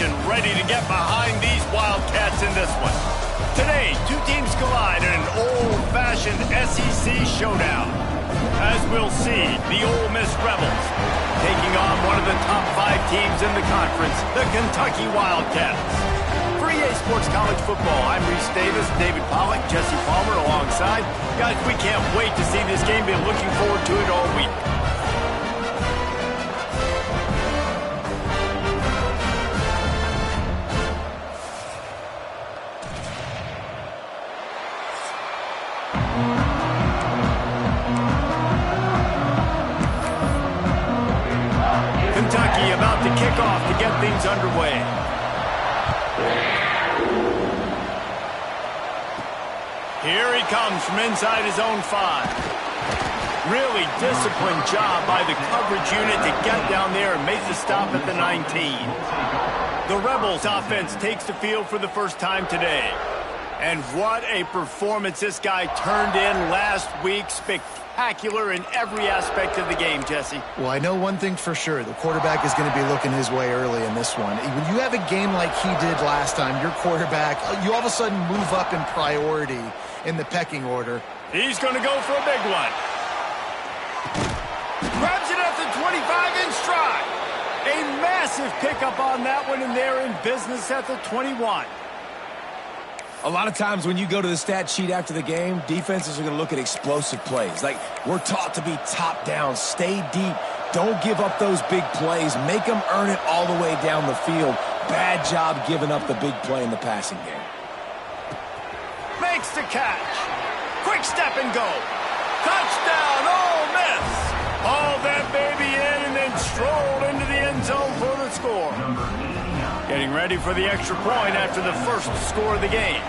nation ready to get behind these Wildcats in this one. Today, two teams collide in an old-fashioned SEC showdown. As we'll see, the Ole Miss Rebels taking on one of the top 5 teams in the conference, the Kentucky Wildcats. For EA Sports College Football, I'm Reese Davis, David Pollack, Jesse Palmer alongside. Guys, we can't wait to see this game. Been looking forward to it all week. Kentucky about to kick off to get things underway. Here he comes from inside his own 5. Really disciplined job by the coverage unit to get down there and make the stop at the 19. The Rebels offense takes the field for the first time today. And what a performance this guy turned in last week. Spectacular in every aspect of the game, Jesse. Well, I know one thing for sure. The quarterback is going to be looking his way early in this one. When you have a game like he did last time, your quarterback, you all of a sudden move up in priority in the pecking order. He's going to go for a big one. Grabs it at the 25 in stride. A massive pickup on that one, and they're in business at the 21. A lot of times when you go to the stat sheet after the game, defenses are going to look at explosive plays. Like, we're taught to be top down, stay deep, don't give up those big plays, make them earn it all the way down the field. Bad job giving up the big play in the passing game. Makes the catch. Quick step and go. Touchdown, Ole Miss. Haul that baby in and then stroll into the end zone for the score. Getting ready for the extra point after the first score of the game.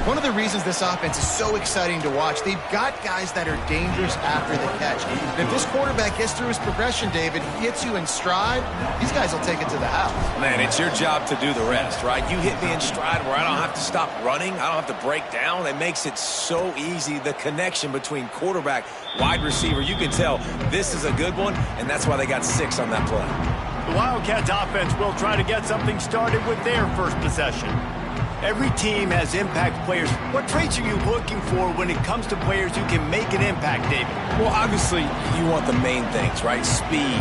One of the reasons this offense is so exciting to watch, they've got guys that are dangerous after the catch. And if this quarterback gets through his progression, David, he hits you in stride, these guys will take it to the house. Man, it's your job to do the rest, right? You hit me in stride where I don't have to stop running. I don't have to break down. It makes it so easy, the connection between quarterback, wide receiver. You can tell this is a good one, and that's why they got 6 on that play. The Wildcats offense will try to get something started with their first possession. Every team has impact players. What traits are you looking for when it comes to players who can make an impact, David? Well, obviously, you want the main things, right? Speed,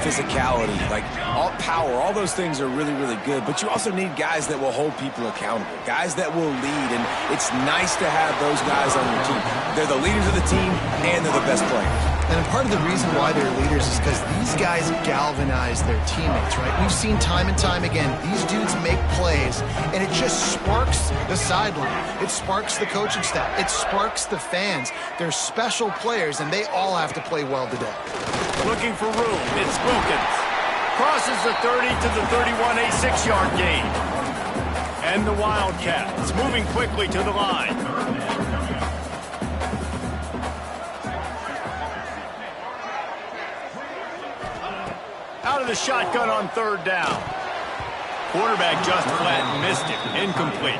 physicality, like all power, all those things are really, really good. But you also need guys that will hold people accountable, guys that will lead. And it's nice to have those guys on your team. They're the leaders of the team, and they're the best players. And part of the reason why they're leaders is because these guys galvanize their teammates, right? We've seen time and time again, these dudes make plays, and it just sparks the sideline. It sparks the coaching staff. It sparks the fans. They're special players, and they all have to play well today. Looking for room. It's Wilkins. Crosses the 30 to the 31, a 6-yard gain. And the Wildcats moving quickly to the line. Out of the shotgun on 3rd down. Quarterback just flat and missed it. Incomplete.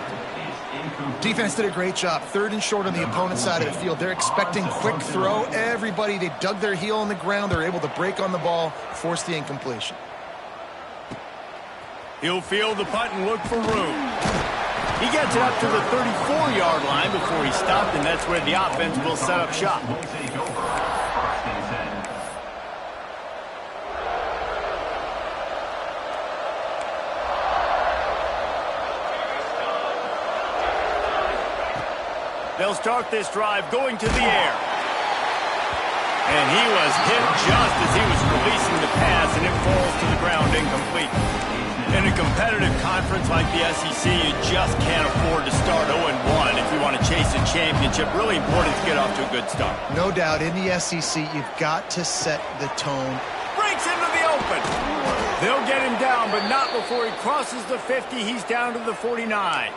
Defense did a great job. 3rd and short on the opponent's side of the field. They're expecting quick throw. Everybody, they dug their heel on the ground. They're able to break on the ball, force the incompletion. He'll field the punt and look for room. He gets it up to the 34-yard line before he stopped, and that's where the offense will set up shop. They'll start this drive going to the air. And he was hit just as he was releasing the pass, and it falls to the ground incomplete. In a competitive conference like the SEC, you just can't afford to start 0-1 if you want to chase a championship. Really important to get off to a good start. No doubt, in the SEC, you've got to set the tone. Breaks into the open. They'll get him down, but not before he crosses the 50. He's down to the 49.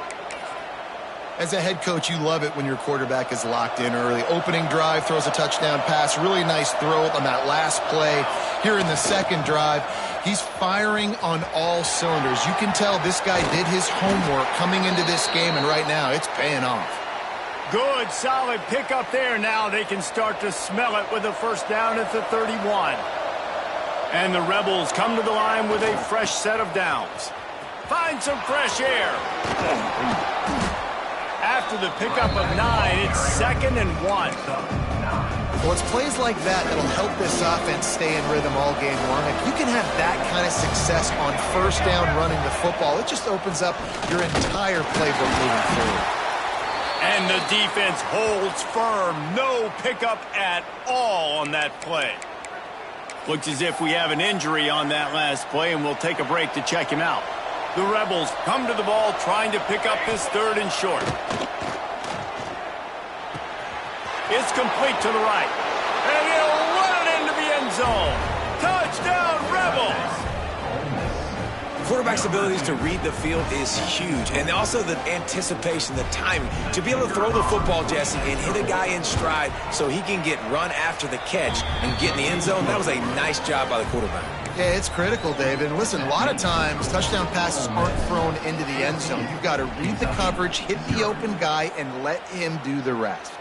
As a head coach, you love it when your quarterback is locked in early. Opening drive, throws a touchdown pass. Really nice throw on that last play. Here in the second drive, he's firing on all cylinders. You can tell this guy did his homework coming into this game, and right now it's paying off. Good, solid pickup there. Now they can start to smell it with a first down at the 31. And the Rebels come to the line with a fresh set of downs. Find some fresh air. After the pickup of 9, it's 2nd and 1. Well, it's plays like that that'll help this offense stay in rhythm all game long. If you can have that kind of success on first down running the football, it just opens up your entire playbook moving forward. And the defense holds firm. No pickup at all on that play. Looks as if we have an injury on that last play, and we'll take a break to check him out. The Rebels come to the ball trying to pick up this 3rd and short. It's complete to the right. And he'll run it into the end zone. Touchdown, Rebels! Quarterback's abilities to read the field is huge, and also the anticipation, the timing. To be able to throw the football, Jesse, and hit a guy in stride so he can get run after the catch and get in the end zone, that was a nice job by the quarterback. Yeah, it's critical, David. And listen, a lot of times touchdown passes aren't thrown into the end zone. You've got to read the coverage, hit the open guy, and let him do the rest.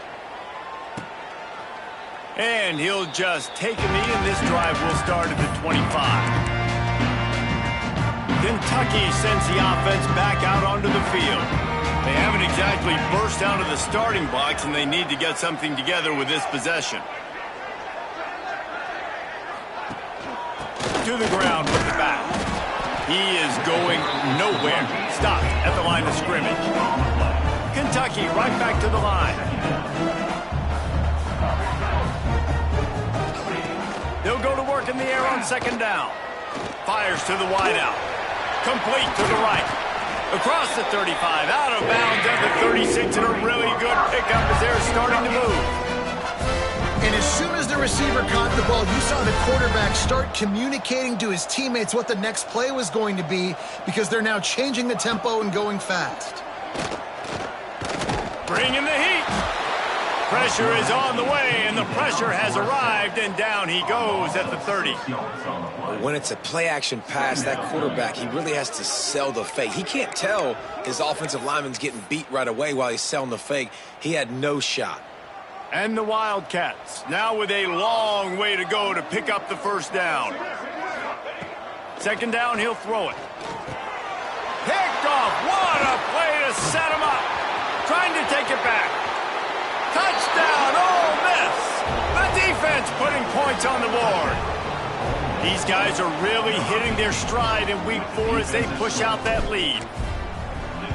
And he'll just take a knee, and this drive will start at the 25. Kentucky sends the offense back out onto the field. They haven't exactly burst out of the starting blocks, and they need to get something together with this possession. To the ground with the back. He is going nowhere. Stopped at the line of scrimmage. Kentucky right back to the line. They'll go to work in the air on 2nd down. Fires to the wideout. Complete to the right. Across the 35. Out of bounds at the 36. And a really good pickup as they're starting to move. And as soon as the receiver caught the ball, you saw the quarterback start communicating to his teammates what the next play was going to be, because they're now changing the tempo and going fast. Bringing the heat. Pressure is on the way, and the pressure has arrived, and down he goes at the 30. When it's a play-action pass, that quarterback, he really has to sell the fake. He can't tell his offensive lineman's getting beat right away while he's selling the fake. He had no shot. And the Wildcats, now with a long way to go to pick up the 1st down. 2nd down, he'll throw it. Picked off. What a play to set him up. Trying to take it back. Touchdown, Ole Miss. The defense putting points on the board. These guys are really hitting their stride in week 4 as they push out that lead.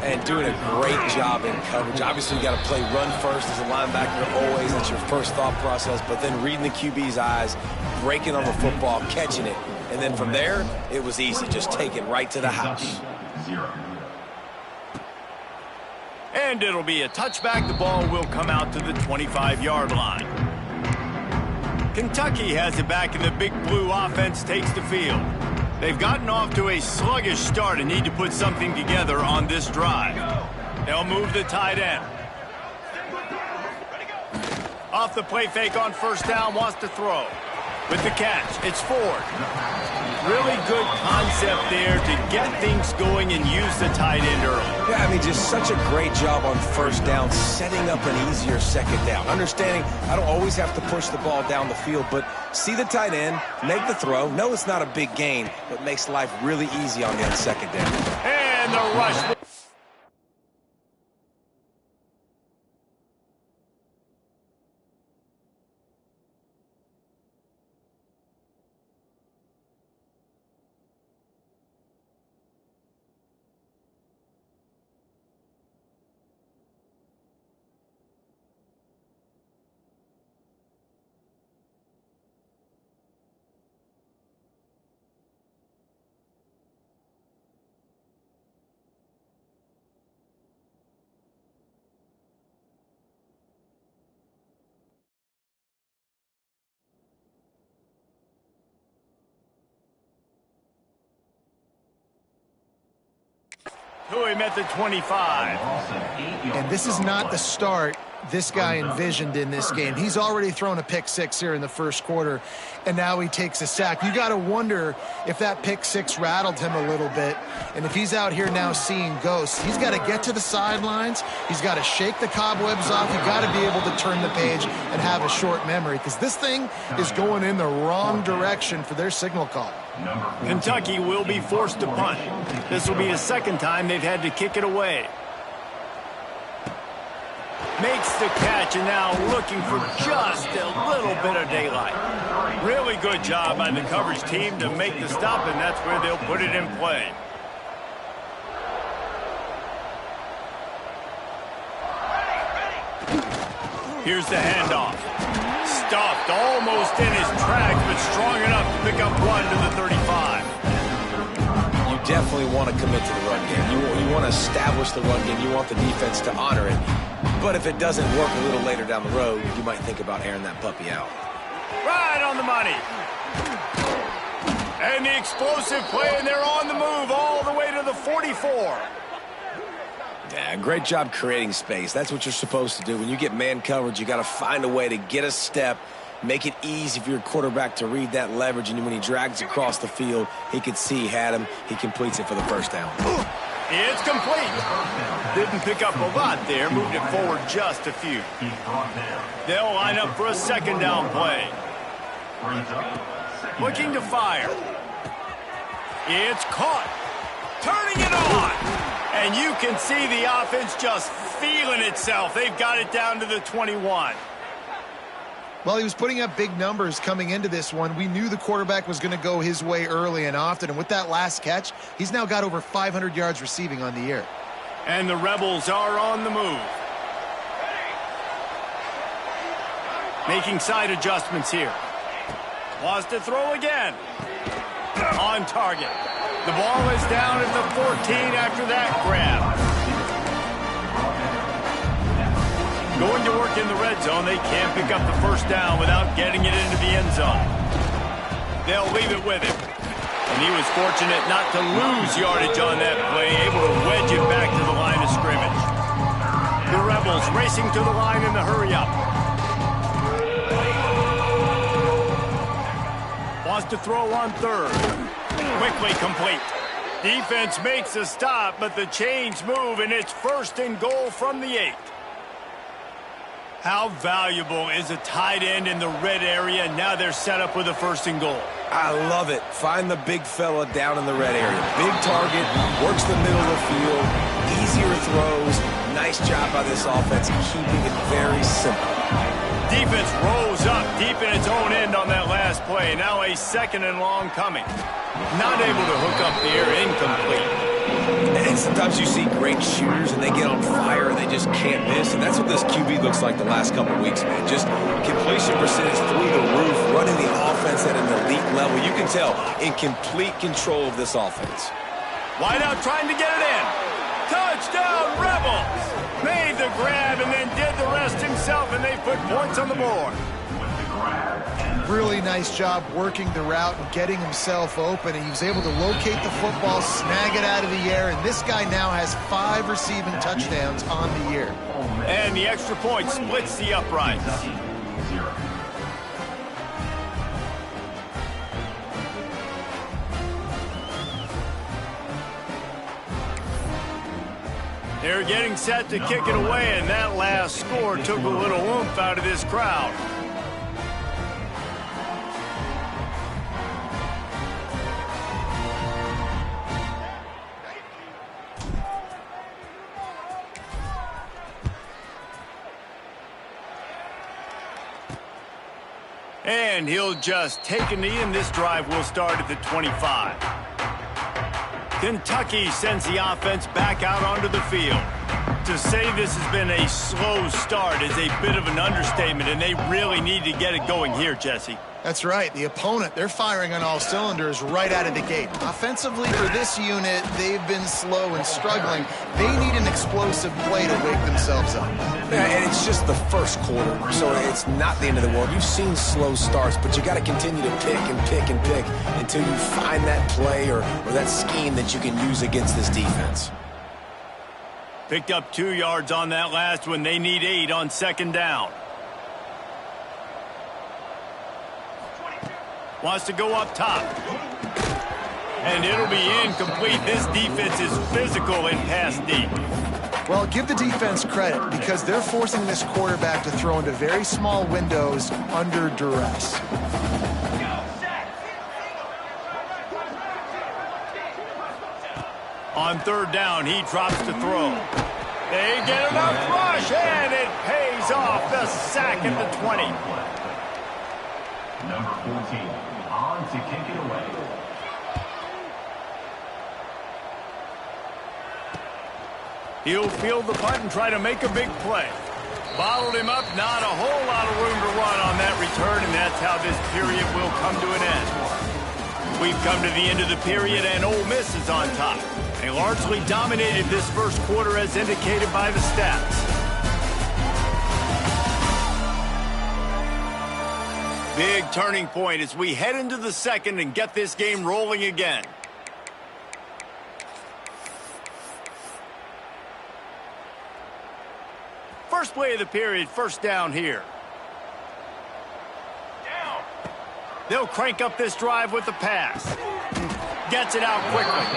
And doing a great job in coverage. Obviously, you got to play run first as a linebacker always. That's your first thought process. But then reading the QB's eyes, breaking on the football, catching it. And then from there, it was easy. Just take it right to the house. And it'll be a touchback. The ball will come out to the 25-yard line. Kentucky has it back, and the Big Blue offense takes the field. They've gotten off to a sluggish start and need to put something together on this drive. They'll move the tight end. Off the play fake on 1st down, wants to throw. With the catch, it's Ford. Really good concept there to get things going and use the tight end early. Yeah, I mean, just such a great job on 1st down, setting up an easier 2nd down. Understanding I don't always have to push the ball down the field, but see the tight end, make the throw. No, it's not a big gain, but makes life really easy on that 2nd down. And the rush. To him at the 25. And this is not the start this guy envisioned in this game. He's already thrown a pick six here in the first quarter, and now he takes a sack. You got to wonder if that pick six rattled him a little bit, and if he's out here now seeing ghosts, he's got to get to the sidelines. He's got to shake the cobwebs off. You got to be able to turn the page and have a short memory, because this thing is going in the wrong direction for their signal call. Kentucky will be forced to punt. This will be the second time they've had to kick it away. Makes the catch, and now looking for just a little bit of daylight. Really good job by the coverage team to make the stop, and that's where they'll put it in play. Here's the handoff. Stuffed almost in his tracks, but strong enough to pick up one to the 35. You definitely want to commit to the run game. You want to establish the run game. You want the defense to honor it. But if it doesn't work a little later down the road, you might think about airing that puppy out. Right on the money. And the explosive play, and they're on the move all the way to the 44. Yeah, great job creating space. That's what you're supposed to do. When you get man coverage, you got to find a way to get a step, make it easy for your quarterback to read that leverage, and when he drags across the field, he can see he had him. He completes it for the first down. It's complete. Didn't pick up a lot there, moved it forward just a few. They'll line up for a second down play. Looking to fire. It's caught. Turning it on. And you can see the offense just feeling itself. They've got it down to the 21. Well, he was putting up big numbers coming into this one. We knew the quarterback was going to go his way early and often. And with that last catch, he's now got over 500 yards receiving on the year. And the Rebels are on the move. Making side adjustments here. Wants to throw again. On target. The ball is down at the 14 after that grab. Going to work in the red zone. They can't pick up the first down without getting it into the end zone. They'll leave it with him. And he was fortunate not to lose yardage on that play, able to wedge it back to the line of scrimmage. The Rebels racing to the line in the hurry-up. Wants to throw on third. Quickly complete. Defense makes a stop, but the chains move, and it's first and goal from the 8. How valuable is a tight end in the red area? Now they're set up with a first and goal. I love it. Find the big fella down in the red area. Big target, works the middle of the field, easier throws. Nice job by this offense, keeping it very simple. Defense rose up deep in its own end on that last play. Now a second and long coming. Not able to hook up there, incomplete. And sometimes you see great shooters and they get on fire and they just can't miss. And that's what this QB looks like the last couple of weeks, man. Just completion percentage through the roof, running the offense at an elite level. You can tell in complete control of this offense. Wide out trying to get it in. Touchdown, Rebels! Made the grab and then did the rest himself, and they put points on the board. Really nice job working the route and getting himself open. And he was able to locate the football, snag it out of the air, and this guy now has 5 receiving touchdowns on the year. And the extra point splits the uprights. They're getting set to kick it away, and that last score took a little oomph out of this crowd. And he'll just take a knee, and this drive will start at the 25. Kentucky sends the offense back out onto the field. To say this has been a slow start is a bit of an understatement, and they really need to get it going here, Jesse. That's right. The opponent, they're firing on all cylinders right out of the gate. Offensively for this unit, they've been slow and struggling. They need an explosive play to wake themselves up. Yeah, and it's just the first quarter, so it's not the end of the world. You've seen slow starts, but you got to continue to pick and pick and pick until you find that play or that scheme that you can use against this defense. Picked up 2 yards on that last one. They need 8 on second down. Wants to go up top. And it'll be incomplete. This defense is physical and pass deep. Well, give the defense credit because they're forcing this quarterback to throw into very small windows under duress. On third down, he drops to throw. They get enough rush, and it pays off. The sack at the 20. Number 14, on to kick it away. He'll field the punt and try to make a big play. Bottled him up, not a whole lot of room to run on that return, and that's how this period will come to an end. We've come to the end of the period, and Ole Miss is on top. They largely dominated this first quarter as indicated by the stats. Big turning point as we head into the second and get this game rolling again. First play of the period, first down here. They'll crank up this drive with the pass. Gets it out quickly.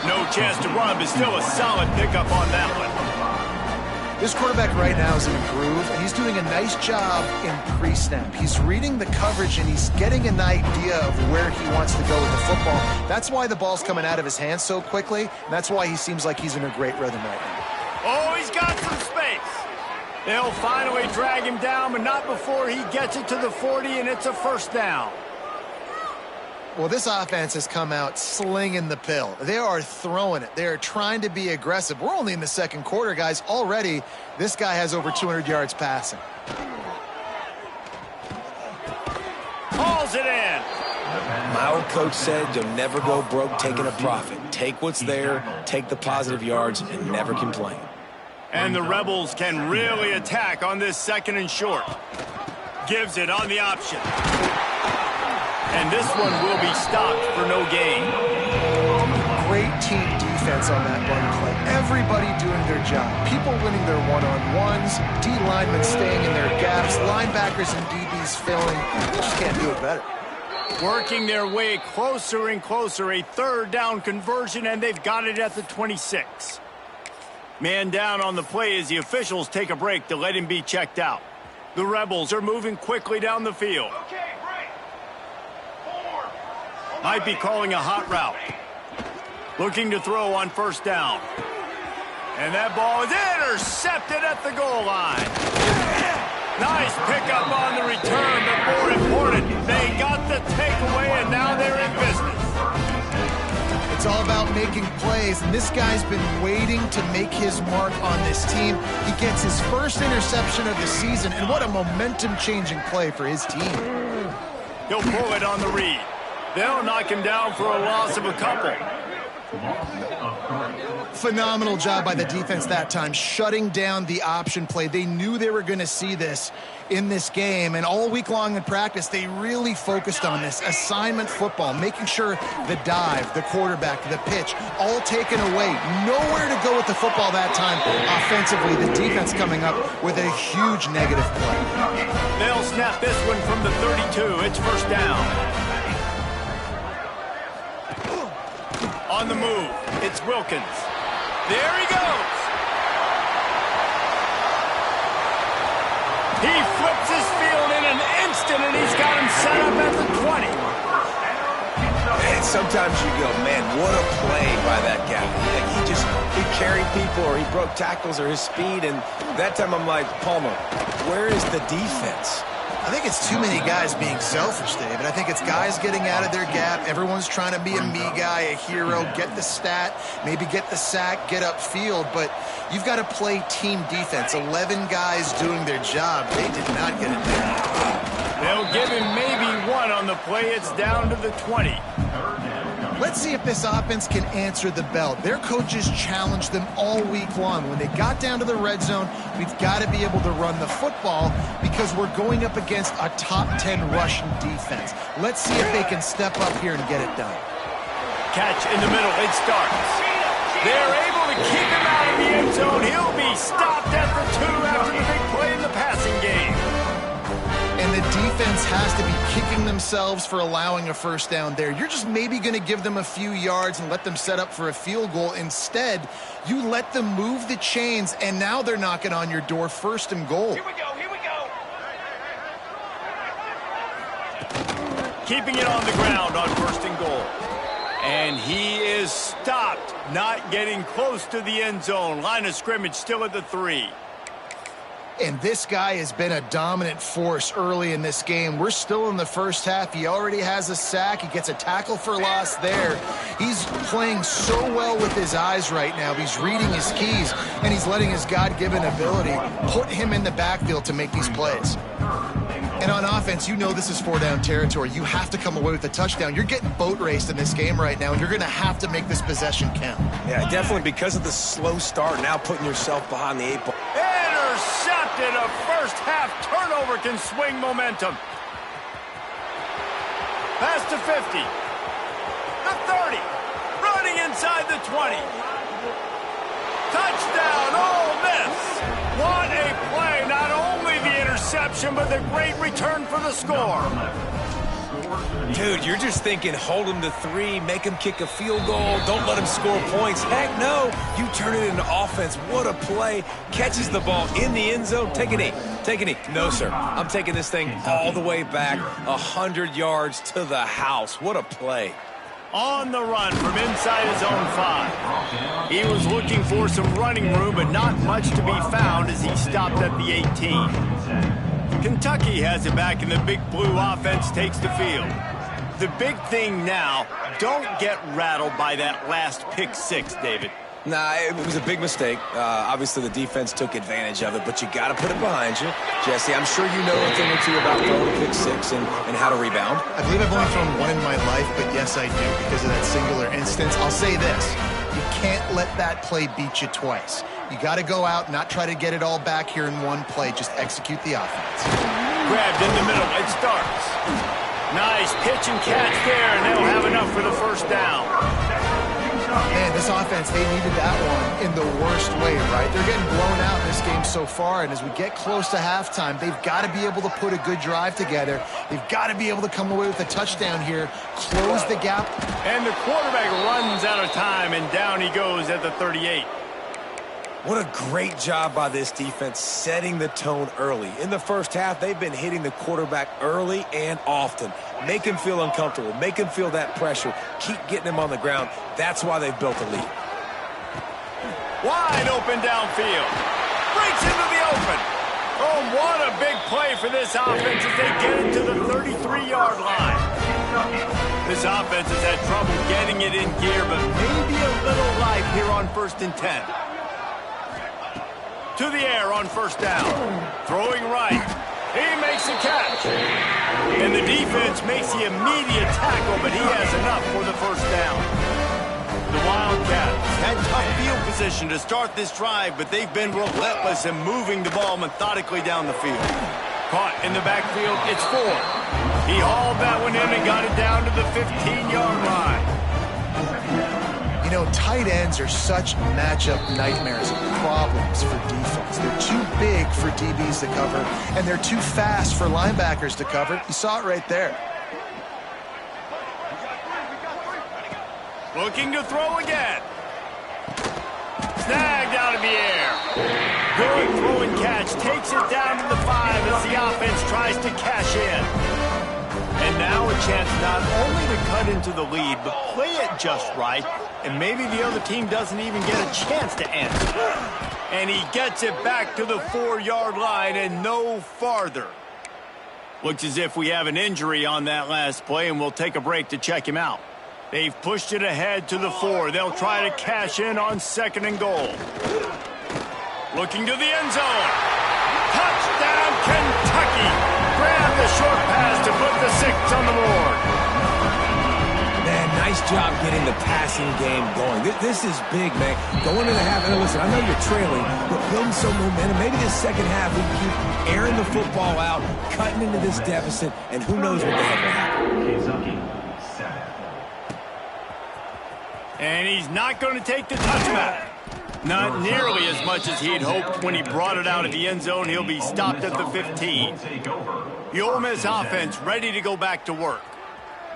No chance to run, but still a solid pickup on that one. This quarterback right now is in a groove, and he's doing a nice job in pre-snap. He's reading the coverage, and he's getting an idea of where he wants to go with the football. That's why the ball's coming out of his hands so quickly, and that's why he seems like he's in a great rhythm right now. Oh, he's got some space. They'll finally drag him down, but not before he gets it to the 40, and it's a first down. Well, this offense has come out slinging the pill. They are throwing it. They are trying to be aggressive. We're only in the second quarter, guys. Already, this guy has over 200 yards passing. Hauls it in. My old coach said you'll never go broke taking a profit. Take what's there, take the positive yards, and never complain. And the Rebels can really attack on this second and short. Gives it on the option. And this one will be stopped for no gain. Great team defense on that run play. Everybody doing their job. People winning their one-on-ones, D linemen staying in their gaps, linebackers and DBs filling. They just can't do it better. Working their way closer and closer. A third down conversion, and they've got it at the 26. Man down on the play as the officials take a break to let him be checked out. The Rebels are moving quickly down the field. Might be calling a hot route. Looking to throw on first down. And that ball is intercepted at the goal line. Nice pickup on the return, but more important, they got the takeaway, and now they're in business. It's all about making plays, and this guy's been waiting to make his mark on this team. He gets his first interception of the season, and what a momentum-changing play for his team. He'll pull it on the read. They'll knock him down for a loss of a couple. Phenomenal job by the defense that time, shutting down the option play. They knew they were going to see this in this game, and all week long in practice, they really focused on this assignment football, making sure the dive, the quarterback, the pitch, all taken away. Nowhere to go with the football that time offensively. The defense coming up with a huge negative play. They'll snap this one from the 32. It's first down. On the move, it's Wilkins. There he goes. He flips his field in an instant, and he's got him set up at the 20. And sometimes you go, man, what a play by that guy. He carried people, or he broke tackles, or his speed, and that time I'm like, Palmer, where is the defense? I think it's too many guys being selfish, David. I think it's guys getting out of their gap. Everyone's trying to be a me guy, a hero, get the stat, maybe get the sack, get upfield. But you've got to play team defense. 11 guys doing their job. They did not get it done. They'll give him maybe one on the play. It's down to the 20. Let's see if this offense can answer the bell. Their coaches challenged them all week long. When they got down to the red zone, we've got to be able to run the football because we're going up against a top 10 rushing defense. Let's see if they can step up here and get it done. Catch in the middle. It starts. They're able to keep him out of the end zone. He'll be stopped at the 2 after the big play in the passing game. And the defense has to be kicking themselves for allowing a first down there. You're just maybe going to give them a few yards and let them set up for a field goal. Instead, you let them move the chains, and now they're knocking on your door, 1st and goal. Here we go, here we go. Keeping it on the ground on 1st and goal. And he is stopped, not getting close to the end zone. Line of scrimmage still at the 3. And this guy has been a dominant force early in this game. We're still in the first half. He already has a sack. He gets a tackle for loss there. He's playing so well with his eyes right now. He's reading his keys, and he's letting his God-given ability put him in the backfield to make these plays. And on offense, you know this is 4-down territory. You have to come away with a touchdown. You're getting boat raced in this game right now, and you're going to have to make this possession count. Yeah, definitely because of the slow start, now putting yourself behind the 8 ball. Intercepted. A first-half turnover can swing momentum. Pass to 50. The 30. Running inside the 20. Touchdown, Ole Miss. What a play. Not only the interception, but the great return for the score. Dude, you're just thinking hold him to 3, make him kick a field goal, don't let him score points. Heck no, you turn it into offense. What a play. Catches the ball in the end zone. Take a knee. Take a knee. No, sir. I'm taking this thing all the way back 100 yards to the house. What a play. On the run from inside his own 5. He was looking for some running room, but not much to be found as he stopped at the 18. Kentucky has it back, and the Big Blue offense takes the field. The big thing now, don't get rattled by that last pick 6, David. Nah, it was a big mistake. Obviously, the defense took advantage of it, but you got to put it behind you. Jesse, I'm sure you know a thing or two about throwing a pick 6 and how to rebound. I believe I've only thrown one in my life, but yes, I do because of that singular instance. I'll say this. You can't let that play beat you twice. You got to go out, not try to get it all back here in one play. Just execute the offense. Grabbed in the middle. It starts. Nice pitch and catch there, and they'll have enough for the first down. Man, this offense, they needed that one in the worst way, right? They're getting blown out in this game so far, and as we get close to halftime, they've got to be able to put a good drive together. They've got to be able to come away with a touchdown here, close the gap. And the quarterback runs out of time, and down he goes at the 38. What a great job by this defense setting the tone early. In the first half, they've been hitting the quarterback early and often. Make him feel uncomfortable. Make him feel that pressure. Keep getting him on the ground. That's why they've built a lead. Wide open downfield. Breaks into the open. Oh, what a big play for this offense as they get it to the 33-yard line. This offense has had trouble getting it in gear, but maybe a little life here on 1st and 10. To the air on first down. Throwing right. He makes the catch. And the defense makes the immediate tackle, but he has enough for the first down. The Wildcats had tough field position to start this drive, but they've been relentless in moving the ball methodically down the field. Caught in the backfield, it's 4. He hauled that one in and got it down to the 15-yard line. You know, tight ends are such matchup nightmares and problems for defense. They're too big for DBs to cover, and they're too fast for linebackers to cover. You saw it right there. Looking to throw again. Snagged out of the air. Good throw and catch. Takes it down to the 5 as the offense tries to cash in. And now a chance not only to cut into the lead, but play it just right, and maybe the other team doesn't even get a chance to answer. And he gets it back to the 4-yard line and no farther. Looks as if we have an injury on that last play, and we'll take a break to check him out. They've pushed it ahead to the 4. They'll try to cash in on 2nd and goal. Looking to the end zone. Touchdown, Kentucky! Grab the short pass to put the 6 on the board. Man, nice job getting the passing game going. This is big, man. Going into the half, and listen, I know you're trailing, but building some momentum. Maybe this second half we can keep airing the football out, cutting into this deficit, and who knows what the heck will happen. Kentucky, 7. And he's not going to take the touchback. Not nearly as much as he'd hoped when he brought it out of the end zone. He'll be stopped at the 15. The Ole Miss offense ready to go back to work.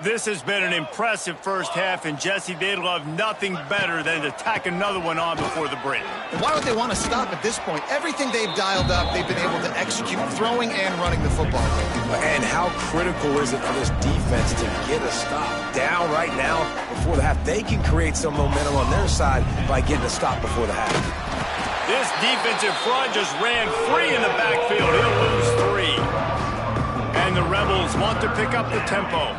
This has been an impressive first half, and Jesse, they'd love nothing better than to tack another one on before the break. And why would they want to stop at this point? Everything they've dialed up, they've been able to execute, throwing and running the football. And how critical is it for this defense to get a stop down right now before the half? They can create some momentum on their side by getting a stop before the half. This defensive front just ran free in the backfield. He'll lose 3. And the Rebels want to pick up the tempo.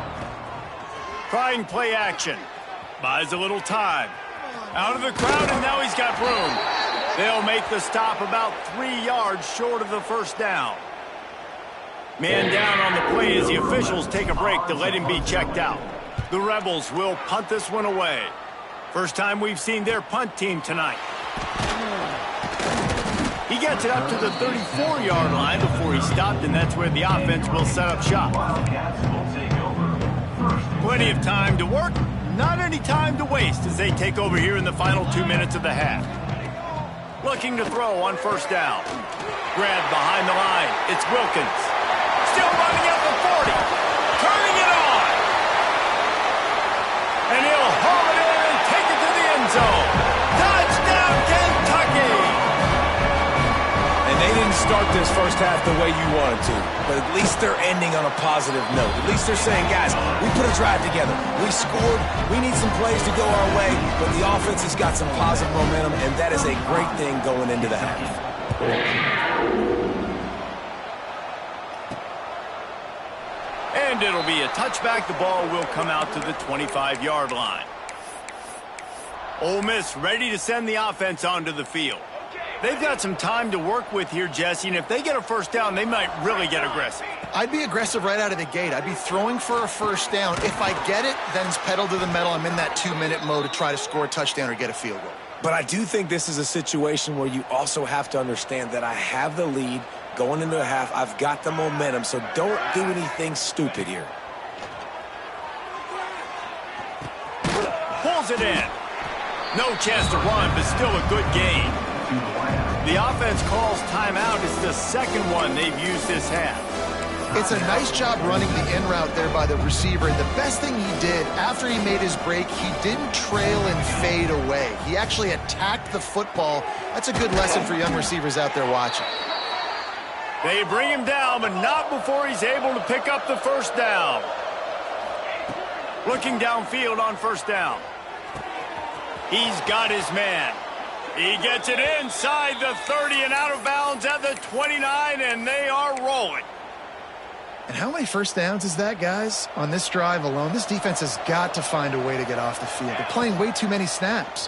Trying play action. Buys a little time. Out of the crowd, and now he's got room. They'll make the stop about 3 yards short of the first down. Man down on the play as the officials take a break to let him be checked out. The Rebels will punt this one away. First time we've seen their punt team tonight. He gets it up to the 34-yard line before he stopped, and that's where the offense will set up shop. Plenty of time to work, not any time to waste as they take over here in the final 2 minutes of the half. Looking to throw on first down. Grabbed behind the line. It's Wilkins. Still running at the 40. Turning it on. And he'll haul it in and take it to the end zone. Touchdown, Kentucky! And they didn't start this first half the way you wanted to, but at least they're ending on a positive note. At least they're saying, guys, we put a drive together. We scored. We need some plays to go our way, but the offense has got some positive momentum, and that is a great thing going into the half. And it'll be a touchback. The ball will come out to the 25-yard line. Ole Miss ready to send the offense onto the field. They've got some time to work with here, Jesse, and if they get a first down, they might really get aggressive. I'd be aggressive right out of the gate. I'd be throwing for a first down. If I get it, then it's pedal to the metal. I'm in that 2-minute mode to try to score a touchdown or get a field goal. But I do think this is a situation where you also have to understand that I have the lead going into a half. I've got the momentum, so don't do anything stupid here. Pulls it in. No chance to run, but still a good gain. The offense calls timeout. It's the second one they've used this half. It's a nice job running the in route there by the receiver. And the best thing he did after he made his break, he didn't trail and fade away. He actually attacked the football. That's a good lesson for young receivers out there watching. They bring him down, but not before he's able to pick up the first down. Looking downfield on first down. He's got his man. He gets it inside the 30 and out of bounds at the 29, and they are rolling. And how many first downs is that, guys? On this drive alone, this defense has got to find a way to get off the field. They're playing way too many snaps.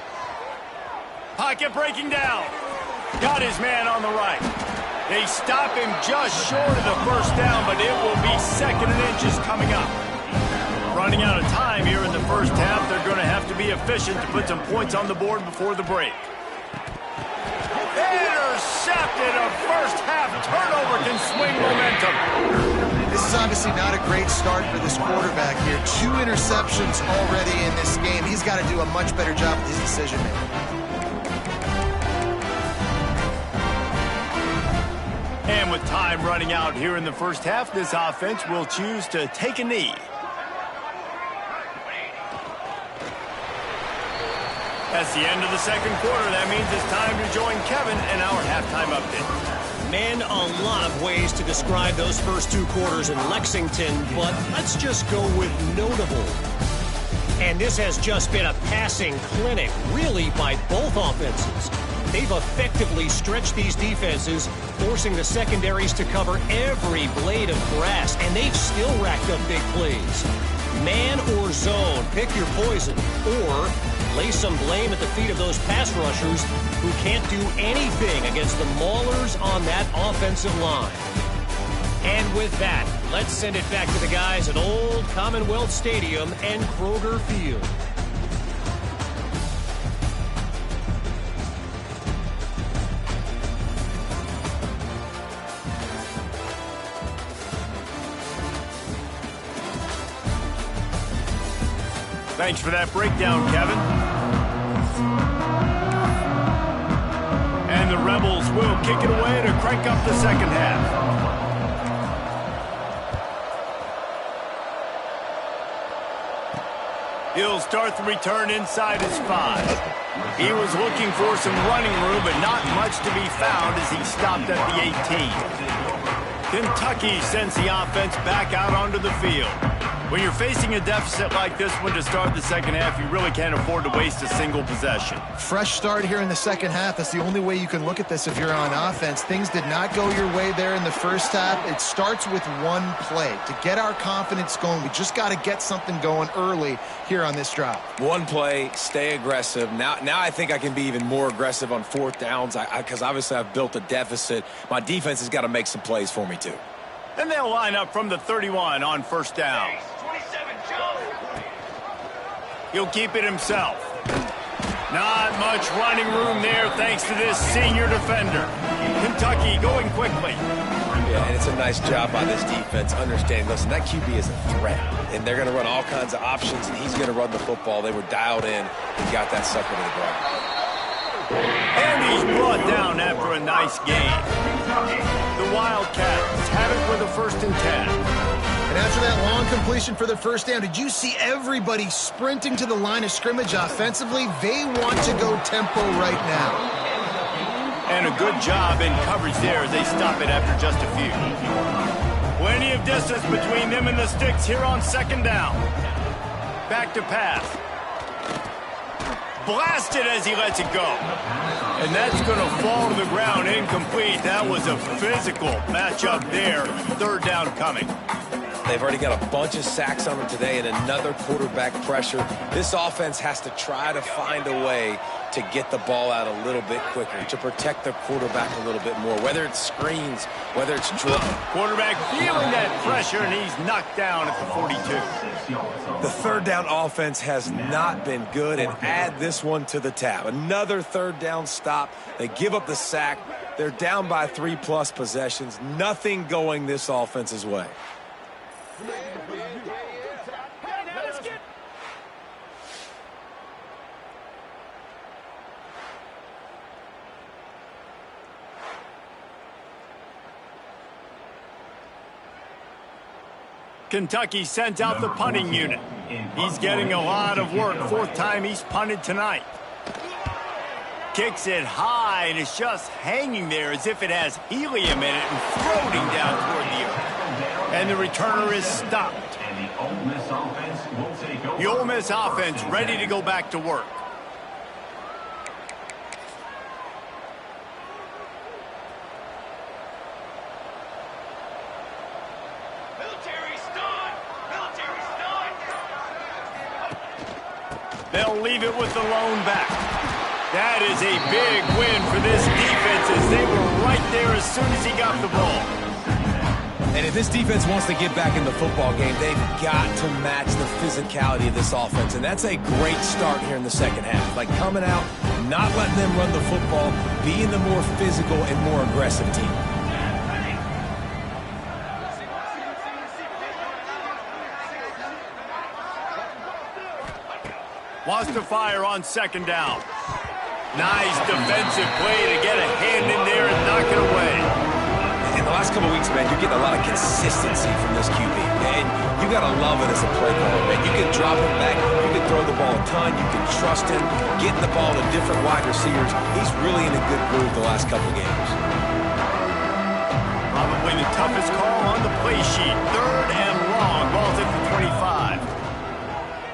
Pocket breaking down. Got his man on the right. They stop him just short of the first down, but it will be second and inches coming up. Running out of time here in the first half, they're going to have to be efficient to put some points on the board before the break. Intercepted. A first half turnover can swing momentum. This is obviously not a great start for this quarterback here. 2 interceptions already in this game. He's got to do a much better job with his decision making. And with time running out here in the first half, this offense will choose to take a knee. That's the end of the second quarter. That means it's time to join Kevin in our halftime update. Man, a lot of ways to describe those first 2 quarters in Lexington, but let's just go with notable. And this has just been a passing clinic, really, by both offenses. They've effectively stretched these defenses, forcing the secondaries to cover every blade of grass, and they've still racked up big plays. Man or zone, pick your poison, or lay some blame at the feet of those pass rushers who can't do anything against the maulers on that offensive line. And with that, let's send it back to the guys at Old Commonwealth Stadium and Kroger Field. Thanks for that breakdown, Kevin. will kick it away to crank up the second half. He'll start the return inside his 5. He was looking for some running room, but not much to be found as he stopped at the 18. Kentucky sends the offense back out onto the field. When you're facing a deficit like this one to start the second half, you really can't afford to waste a single possession. Fresh start here in the second half. That's the only way you can look at this if you're on offense. Things did not go your way there in the first half. It starts with one play. To get our confidence going, we just got to get something going early here on this drive. One play, stay aggressive. Now I think I can be even more aggressive on fourth downs because obviously I've built a deficit. My defense has got to make some plays for me too. And they'll line up from the 31 on first down. He'll keep it himself. Not much running room there thanks to this senior defender. Kentucky going quickly. Yeah, and it's a nice job by this defense understanding, listen, that QB is a threat, and they're going to run all kinds of options, and he's going to run the football. They were dialed in and got that sucker to the ground. And he's brought down after a nice game. The Wildcats have it for the 1st and 10. And after that long completion for the first down, did you see everybody sprinting to the line of scrimmage offensively? They want to go tempo right now. And a good job in coverage there as they stop it after just a few. Plenty of distance between them and the sticks here on second down. Back to pass. Blasted as he lets it go. And that's going to fall to the ground incomplete. That was a physical matchup there. Third down coming. They've already got a bunch of sacks on them today and another quarterback pressure. This offense has to try to find a way to get the ball out a little bit quicker, to protect the quarterback a little bit more, whether it's screens, whether it's drill. Quarterback feeling that pressure, and he's knocked down at the 42. The third down offense has not been good, and add this one to the tab. Another third down stop. They give up the sack. They're down by 3+ possessions. Nothing going this offense's way. Kentucky sent out the punting unit. He's getting a lot of work. 4th time he's punted tonight. Kicks it high, and it's just hanging there as if it has helium in it and floating down toward the earth. And the returner is stopped. The Ole Miss offense ready to go back to work. They'll leave it with the lone back. That is a big win for this defense as they were right there as soon as he got the ball. And if this defense wants to get back in the football game, they've got to match the physicality of this offense. And that's a great start here in the second half. Like coming out, not letting them run the football, being the more physical and more aggressive team. Wants to fire on second down. Nice defensive play to get a hand in there and knock it away. In the last couple weeks, man, you're getting a lot of consistency from this QB. And you got to love it as a play caller, man. You can drop him back. You can throw the ball a ton. You can trust him. Getting the ball to different wide receivers. He's really in a good groove the last couple games. Probably the toughest call on the play sheet. 3rd and long. Ball's at the 25.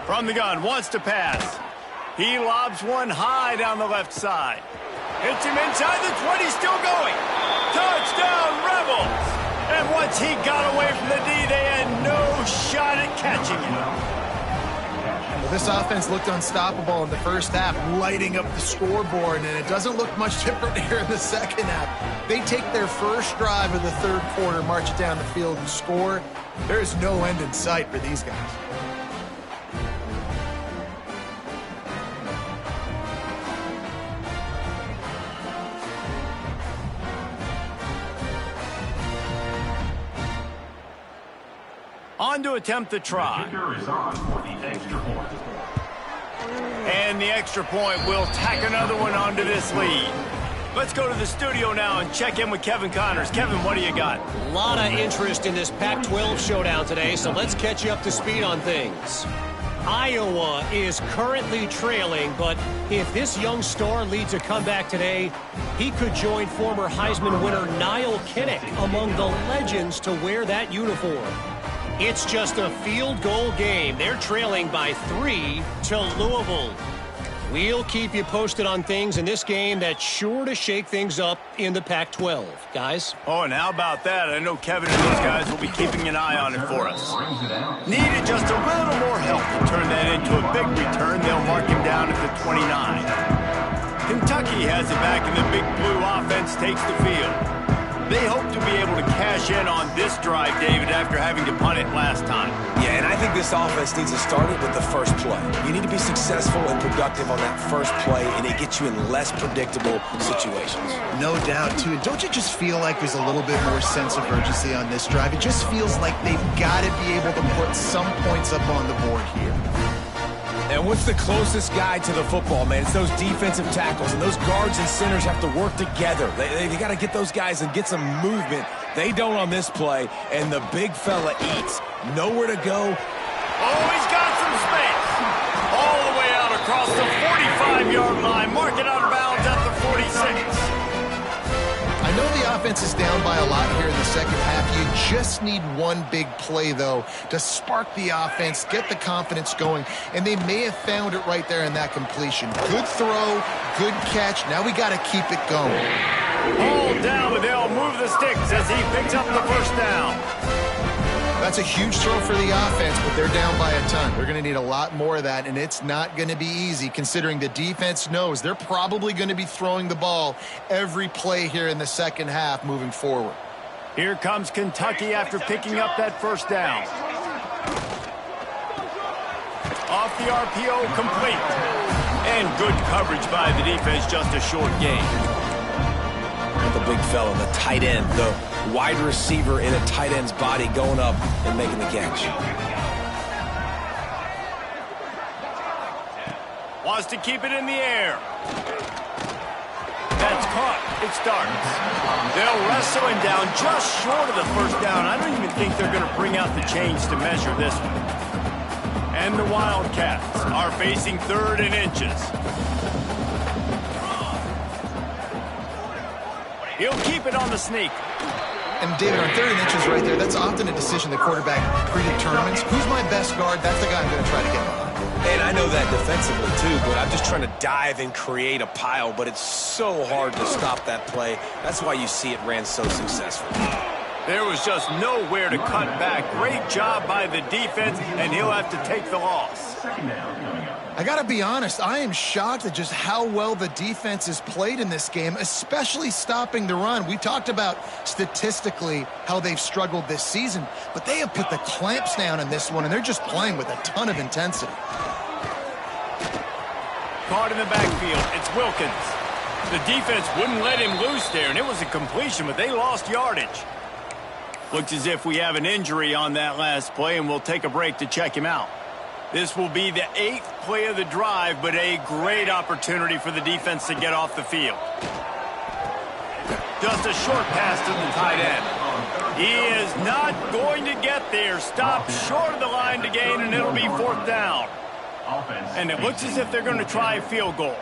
From the gun, wants to pass. He lobs one high down the left side. Hits him inside the 20, still going. Touchdown, Rebels! And once he got away from the D, they had no shot at catching him. Well, this offense looked unstoppable in the first half, lighting up the scoreboard, and it doesn't look much different here in the second half. They take their first drive of the third quarter, march it down the field, and score. There is no end in sight for these guys. On to attempt the try. And the extra point will tack another one onto this lead. Let's go to the studio now and check in with Kevin Connors. Kevin, what do you got? A lot of interest in this Pac-12 showdown today, so let's catch you up to speed on things. Iowa is currently trailing, but if this young star leads a comeback today, he could join former Heisman winner Niall Kinnick among the legends to wear that uniform. It's just a field goal game. They're trailing by 3 to Louisville. We'll keep you posted on things in this game that's sure to shake things up in the Pac-12. Guys? Oh, and how about that? I know Kevin and those guys will be keeping an eye on it for us. Needed just a little more help to turn that into a big return. They'll mark him down at the 29. Kentucky has it back, and the big blue offense takes the field. They hope to be able to cash in on this drive, David, after having to punt it last time. Yeah, and I think this offense needs to start it with the first play. You need to be successful and productive on that first play, and it gets you in less predictable situations. No doubt, too. And don't you just feel like there's a little bit more sense of urgency on this drive? It just feels like they've got to be able to put some points up on the board here. And what's the closest guy to the football, man? It's those defensive tackles, and those guards and centers have to work together. They got to get those guys and get some movement. They don't on this play, and the big fella eats. Nowhere to go. Oh, he's got some space. All the way out across the 45-yard line. Mark it out of bounds at the 46. I know the offense is down by a lot here in the second half. You just need one big play, though, to spark the offense, get the confidence going, and they may have found it right there in that completion. Good throw, good catch. Now we got to keep it going. Hold down, but they'll move the sticks as he picks up the first down. That's a huge throw for the offense, but they're down by a ton. They're going to need a lot more of that, and it's not going to be easy considering the defense knows they're probably going to be throwing the ball every play here in the second half moving forward. Here comes Kentucky after picking up that first down. Off the RPO, complete. And good coverage by the defense, just a short gain. The big fella, the tight end, the wide receiver in a tight end's body going up and making the catch. Wants to keep it in the air. That's caught. It starts. They'll wrestle him down just short of the first down. I don't even think they're going to bring out the chains to measure this one. And the Wildcats are facing 3rd and inches. He'll keep it on the sneak. And, David, on 3rd and inches right there, that's often a decision the quarterback predetermines. Who's my best guard? That's the guy I'm going to try to get behind. And I know that defensively, too, but I'm just trying to dive and create a pile, but it's so hard to stop that play. That's why you see it ran so successfully. There was just nowhere to cut back. Great job by the defense, and he'll have to take the loss. I got to be honest, I am shocked at just how well the defense has played in this game, especially stopping the run. We talked about statistically how they've struggled this season, but they have put the clamps down in this one, and they're just playing with a ton of intensity. Caught in the backfield, it's Wilkins. The defense wouldn't let him loose there, and it was a completion, but they lost yardage. Looks as if we have an injury on that last play, and we'll take a break to check him out. This will be the 8th play of the drive, but a great opportunity for the defense to get off the field. Just a short pass to the tight end. He is not going to get there. Stopped short of the line to gain, and it'll be 4th down. And it looks as if they're going to try a field goal.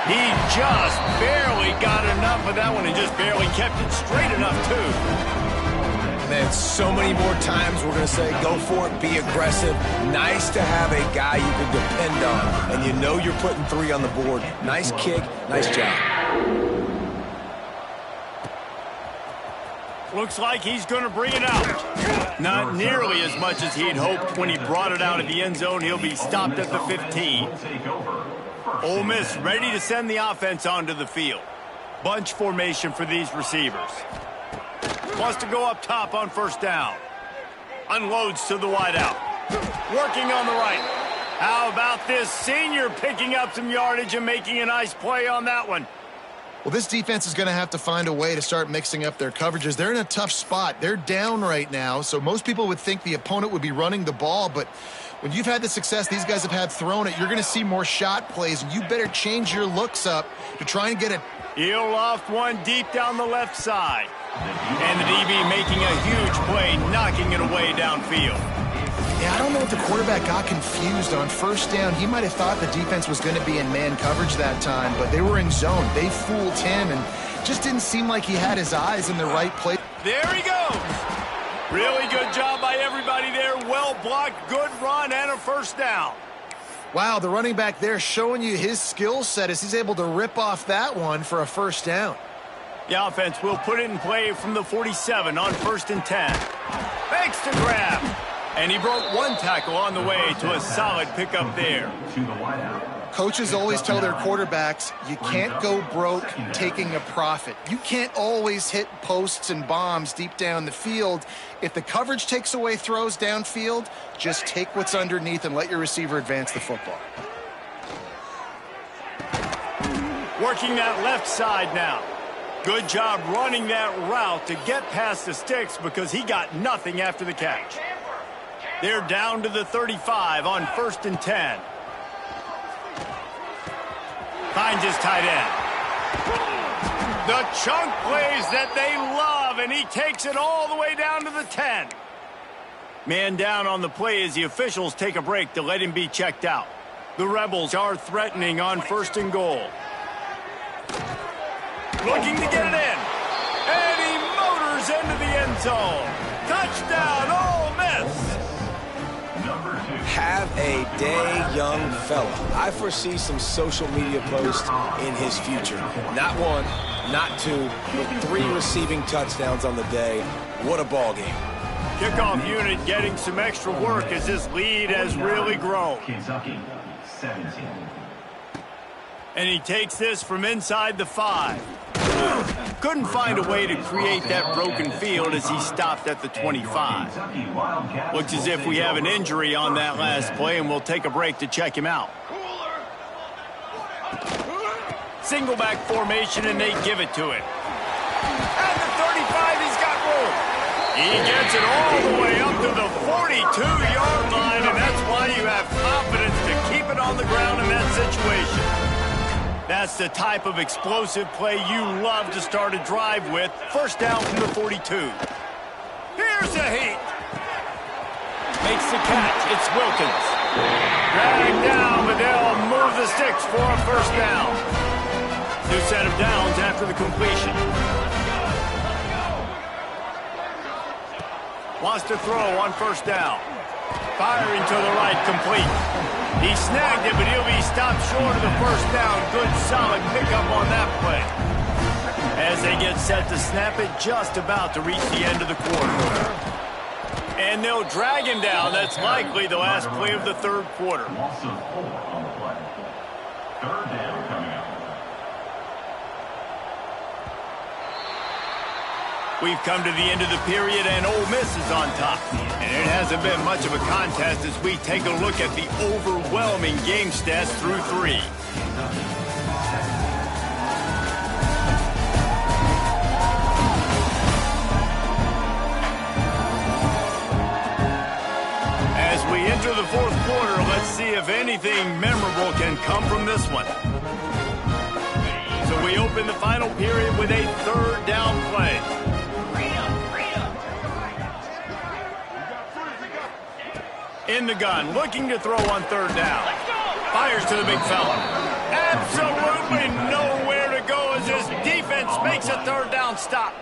He just barely got enough of that one and just barely kept it straight enough, too. Man, so many more times we're going to say, go for it, be aggressive. Nice to have a guy you can depend on, and you know you're putting 3 on the board. Nice kick, nice job. Looks like he's going to bring it out. Not nearly as much as he'd hoped when he brought it out of the end zone. He'll be stopped at the 15. Ole Miss ready to send the offense onto the field. Bunch formation for these receivers. Wants to go up top on 1st down. Unloads to the wideout. Working on the right. How about this senior picking up some yardage and making a nice play on that one? Well, this defense is going to have to find a way to start mixing up their coverages. They're in a tough spot. They're down right now, so most people would think the opponent would be running the ball, but when you've had the success these guys have had throwing it, you're going to see more shot plays, and you better change your looks up to try and get it. He'll loft one deep down the left side. And the DB making a huge play, knocking it away downfield. Yeah, I don't know if the quarterback got confused on first down. He might have thought the defense was going to be in man coverage that time, but they were in zone. They fooled him, and just didn't seem like he had his eyes in the right place. There he goes. Really good job by everybody there. Well blocked, good run, and a first down. Wow, the running back there showing you his skill set as he's able to rip off that one for a first down. The offense will put it in play from the 47 on 1st and 10. Thanks to grab. And he broke one tackle on the way to a solid pickup there. Coaches always tell their quarterbacks, you can't go broke taking a profit. You can't always hit posts and bombs deep down the field. If the coverage takes away throws downfield, just take what's underneath and let your receiver advance the football. Working that left side now. Good job running that route to get past the sticks because he got nothing after the catch. They're down to the 35 on 1st and 10. Finds his tight end. The chunk plays that they love, and he takes it all the way down to the 10. Man down on the play as the officials take a break to let him be checked out. The Rebels are threatening on 1st and goal. Looking to get it in. And he motors into the end zone. Touchdown, Ole Miss. Have a day, young fella. I foresee some social media posts in his future. Not one, not two, but 3 receiving touchdowns on the day. What a ball game. Kickoff unit getting some extra work as this lead has really grown. Kentucky, 17. And he takes this from inside the 5. Couldn't find a way to create that broken field as he stopped at the 25. Looks as if we have an injury on that last play, and we'll take a break to check him out. Single back formation, and they give it to him. At the 35, he's got room. He gets it all the way up to the 42-yard line, and that's why you have confidence to keep it on the ground in that situation. That's the type of explosive play you love to start a drive with. First down from the 42. Here's a heat. Makes the catch. It's Wilkins. Dragged down, but they'll move the sticks for a first down. New set of downs after the completion. Wants to throw on first down. Firing to the right, complete. He snagged it, but he'll be stopped short of the first down. Good, solid pickup on that play. As they get set to snap it, just about to reach the end of the quarter. And they'll drag him down. That's likely the last play of the third quarter. Loss of 4 on the play. Third down coming up. We've come to the end of the period, and Ole Miss is on top. And it hasn't been much of a contest as we take a look at the overwhelming game stats through 3. As we enter the fourth quarter, let's see if anything memorable can come from this one. So we open the final period with a third down play. In the gun, looking to throw on third down. Fires to the big fella. Absolutely nowhere to go as his defense makes a third down stop.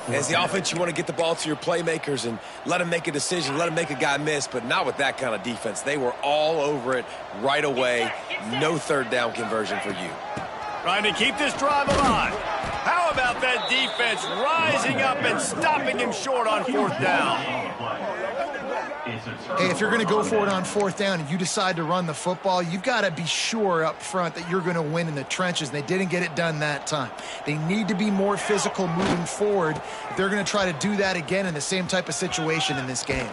As the offense, you want to get the ball to your playmakers and let them make a decision, let them make a guy miss, but not with that kind of defense. They were all over it right away. No third down conversion for you. Trying to keep this drive alive. How about that defense rising up and stopping him short on fourth down? Hey, if you're going to go for it on fourth down and you decide to run the football, you've got to be sure up front that you're going to win in the trenches. And they didn't get it done that time. They need to be more physical moving forward if they're going to try to do that again in the same type of situation in this game.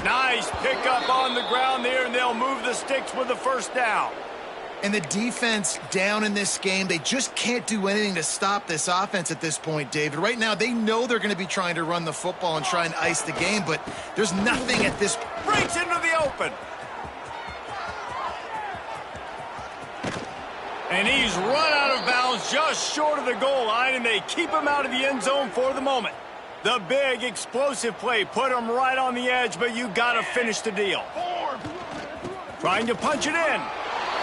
Nice pickup on the ground there, and they'll move the sticks with the first down. And the defense down in this game, they just can't do anything to stop this offense at this point, David. Right now, they know they're going to be trying to run the football and try and ice the game, but there's nothing at this. Breaks into the open. And he's run out of bounds just short of the goal line, and they keep him out of the end zone for the moment. The big explosive play put him right on the edge, but you got to finish the deal. Trying to punch it in.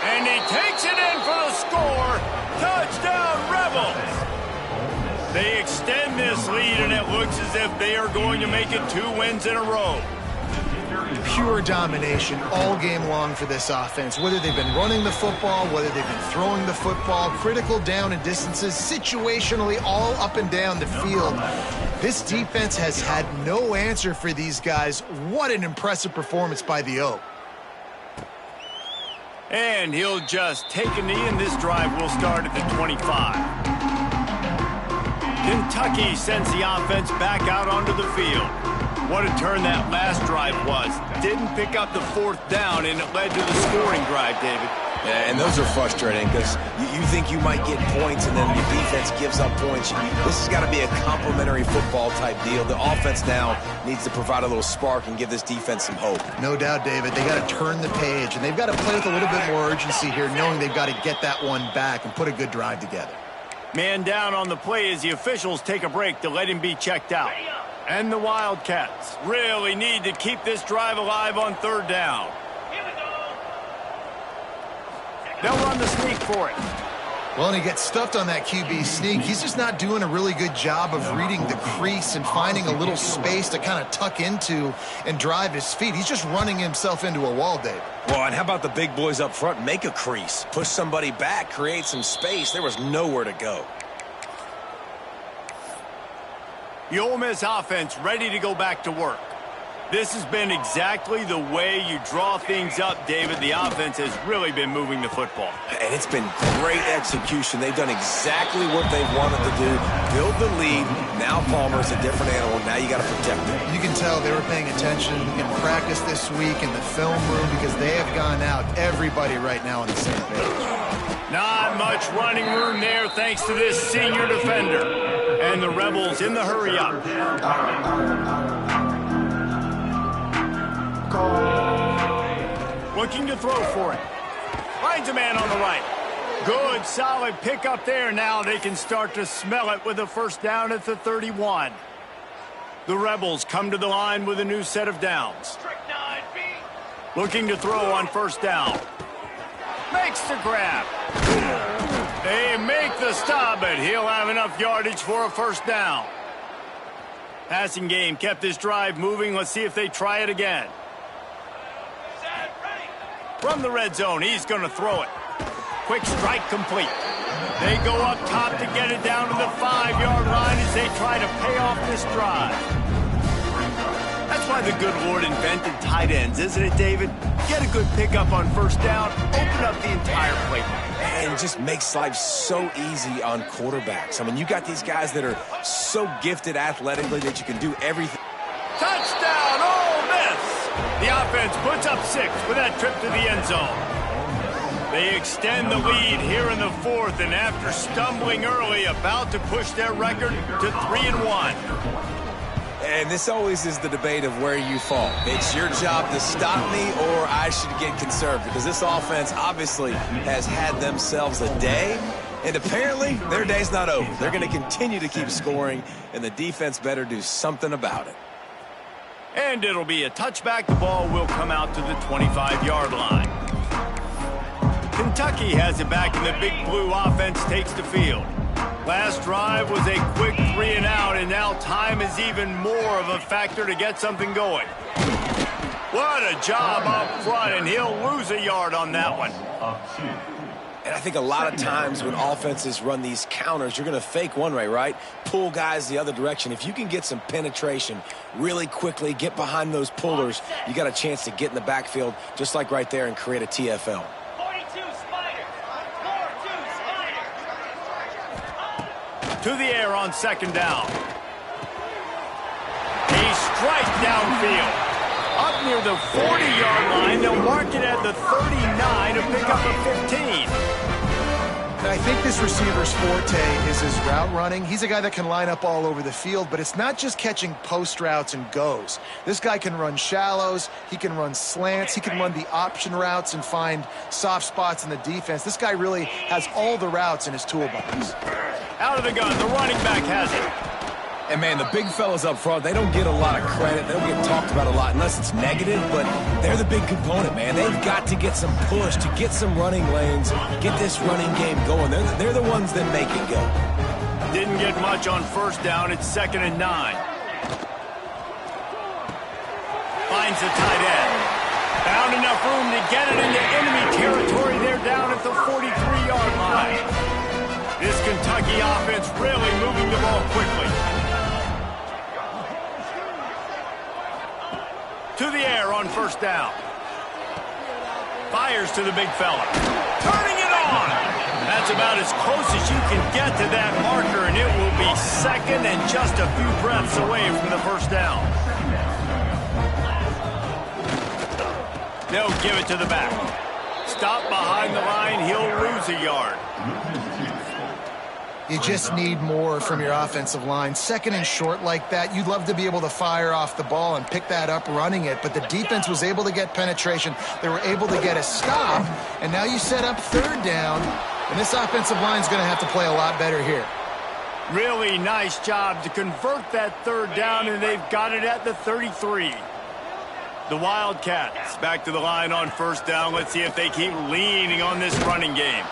And he takes it in for the score. Touchdown, Rebels. They extend this lead, and it looks as if they are going to make it 2 wins in a row. Pure domination all game long for this offense. Whether they've been running the football, whether they've been throwing the football, critical down and distances, situationally all up and down the field. This defense has had no answer for these guys. What an impressive performance by the Oak. And he'll just take a knee, and this drive will start at the 25. Kentucky sends the offense back out onto the field. What a turn that last drive was. Didn't pick up the 4th down, and it led to the scoring drive, David. Yeah, and those are frustrating because you think you might get points and then your defense gives up points. This has got to be a complementary football type deal. The offense now needs to provide a little spark and give this defense some hope. No doubt, David. They got to turn the page, and they've got to play with a little bit more urgency here, knowing they've got to get that one back and put a good drive together. Man down on the play as the officials take a break to let him be checked out. And the Wildcats really need to keep this drive alive on 3rd down. They'll run the sneak for it. Well, and he gets stuffed on that QB sneak. He's just not doing a really good job of reading the crease and finding a little space to kind of tuck into and drive his feet. He's just running himself into a wall, Dave. Well, and how about the big boys up front? Make a crease. Push somebody back. Create some space. There was nowhere to go. The Ole Miss offense ready to go back to work. This has been exactly the way you draw things up, David. The offense has really been moving the football. And it's been great execution. They've done exactly what they've wanted to do. Build the lead. Now Palmer's a different animal. Now you got to protect him. You can tell they were paying attention in practice this week in the film room because they have gone out. Everybody right now on the same page. Not much running room there thanks to this senior defender. And the Rebels in the hurry up. Looking to throw for it. Finds a man on the right. Good, solid pickup there. Now they can start to smell it with a 1st down at the 31. The Rebels come to the line with a new set of downs. Looking to throw on 1st down. Makes the grab. They make the stop, but he'll have enough yardage for a 1st down. Passing game kept this drive moving. Let's see if they try it again. From the red zone, he's going to throw it. Quick strike complete. They go up top to get it down to the 5-yard line as they try to pay off this drive. That's why the good Lord invented tight ends, isn't it, David? Get a good pickup on 1st down, open up the entire play. And it just makes life so easy on quarterbacks. I mean, you got these guys that are so gifted athletically that you can do everything. Touchdown, Ole Miss! The offense puts up 6 with that trip to the end zone. They extend the lead here in the 4th, and after stumbling early, about to push their record to 3-1. And this always is the debate of where you fall. It's your job to stop me, or I should get conserved, because this offense obviously has had themselves a day, and apparently their day's not over. They're going to continue to keep scoring, and the defense better do something about it. And it'll be a touchback. The ball will come out to the 25-yard line. Kentucky has it back, and the big blue offense takes the field. Last drive was a quick 3-and-out, and now time is even more of a factor to get something going. What a job up front, and he'll lose a yard on that one. And I think a lot of times when offenses run these counters, you're going to fake one way, right? Pull guys the other direction. If you can get some penetration really quickly, get behind those pullers, you got a chance to get in the backfield, just like right there, and create a TFL. 42 Spider. 4-2 Spider. To the air on 2nd down. A strike downfield. Up near the 40-yard line, they'll mark it at the 39 to pick up a 15. think this receiver's forte is his route running. He's a guy that can line up all over the field, but it's not just catching post routes and goes. This guy can run shallows, he can run slants, he can run the option routes and find soft spots in the defense. This guy really has all the routes in his toolbox. Out of the gun, the running back has it. And, man, the big fellas up front, they don't get a lot of credit. They don't get talked about a lot unless it's negative, but they're the big component, man. They've got to get some push, to get some running lanes, get this running game going. They're the ones that make it go. Didn't get much on first down. It's 2nd and 9. Finds the tight end. Found enough room to get it into enemy territory. They're down at the 43-yard line. This Kentucky offense really moving the ball quickly. To the air on first down. Fires to the big fella. Turning it on. That's about as close as you can get to that marker, and it will be 2nd and just a few breaths away from the first down. They'll give it to the back. Stop behind the line. He'll lose a yard. You just need more from your offensive line. 2nd and short like that, you'd love to be able to fire off the ball and pick that up running it, but the defense was able to get penetration. They were able to get a stop, and now you set up 3rd down, and this offensive line is going to have to play a lot better here. Really nice job to convert that 3rd down, and they've got it at the 33. The Wildcats back to the line on first down. Let's see if they keep leaning on this running game.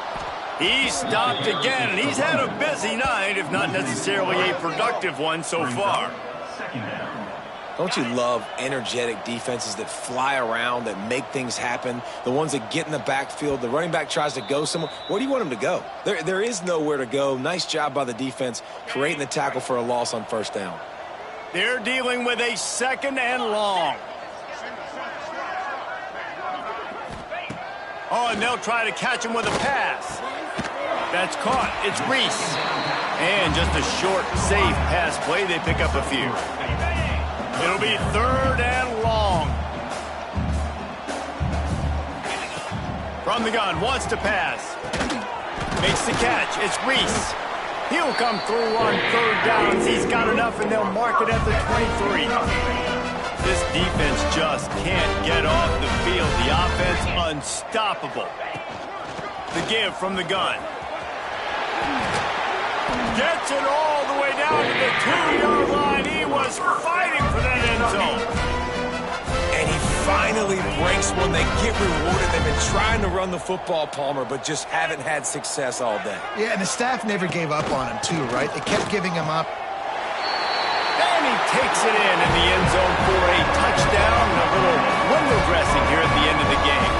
He's stopped again, and he's had a busy night, if not necessarily a productive one so far. Don't you love energetic defenses that fly around, that make things happen, the ones that get in the backfield? The running back tries to go somewhere. Where do you want him to go? There is nowhere to go. Nice job by the defense creating the tackle for a loss on first down. They're dealing with a 2nd and long. Oh, and they'll try to catch him with a pass. That's caught. It's Reese. And just a short, safe pass play. They pick up a few. It'll be 3rd and long. From the gun, wants to pass. Makes the catch. It's Reese. He'll come through on 3rd downs. He's got enough, and they'll mark it at the 23. This defense just can't get off the field. The offense unstoppable. The give from the gun. Gets it all the way down to the 2-yard line. He was fighting for that end zone. And he finally breaks one. They get rewarded. They've been trying to run the football, Palmer, but just haven't had success all day. Yeah, and the staff never gave up on him, too, right? They kept giving him up. And he takes it in the end zone for a touchdown. A little window dressing here at the end of the game.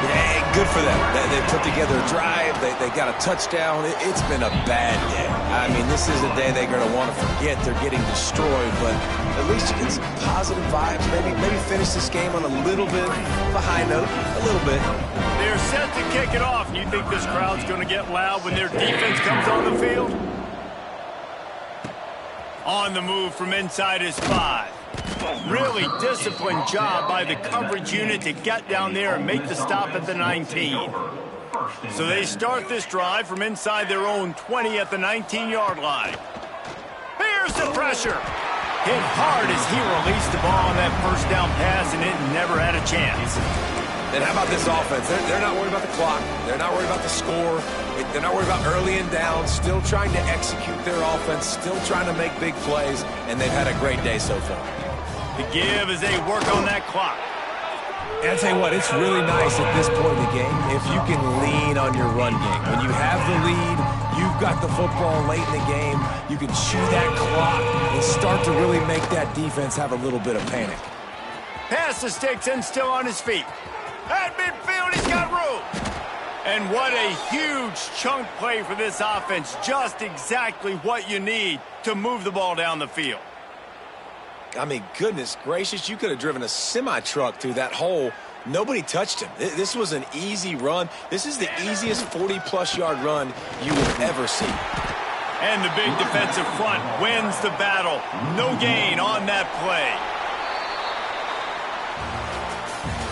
Yeah, good for them. They put together a drive. They got a touchdown. It's been a bad day. I mean, this is a day they're going to want to forget. They're getting destroyed, but at least you get some positive vibes. Maybe finish this game on a little bit of a high note. A little bit. They're set to kick it off. You think this crowd's going to get loud when their defense comes on the field? On the move from inside his 5. Really disciplined job by the coverage unit to get down there and make the stop at the 19. So they start this drive from inside their own 20 at the 19-yard line. Here's the pressure. Hit hard as he released the ball on that first down pass, and it never had a chance. And how about this offense? They're not worried about the clock. They're not worried about the score. They're not worried about early and down. Still trying to execute their offense. Still trying to make big plays. And they've had a great day so far. The give as they work on that clock. And I'll tell you what, it's really nice at this point in the game if you can lean on your run game. When you have the lead, you've got the football late in the game, you can chew that clock and start to really make that defense have a little bit of panic. Pass to Stigson, still on his feet. At midfield, he's got room. And what a huge chunk play for this offense. Just exactly what you need to move the ball down the field. I mean, goodness gracious, you could have driven a semi-truck through that hole. Nobody touched him. This was an easy run. This is the easiest 40-plus yard run you will ever see. And the big defensive front wins the battle. No gain on that play.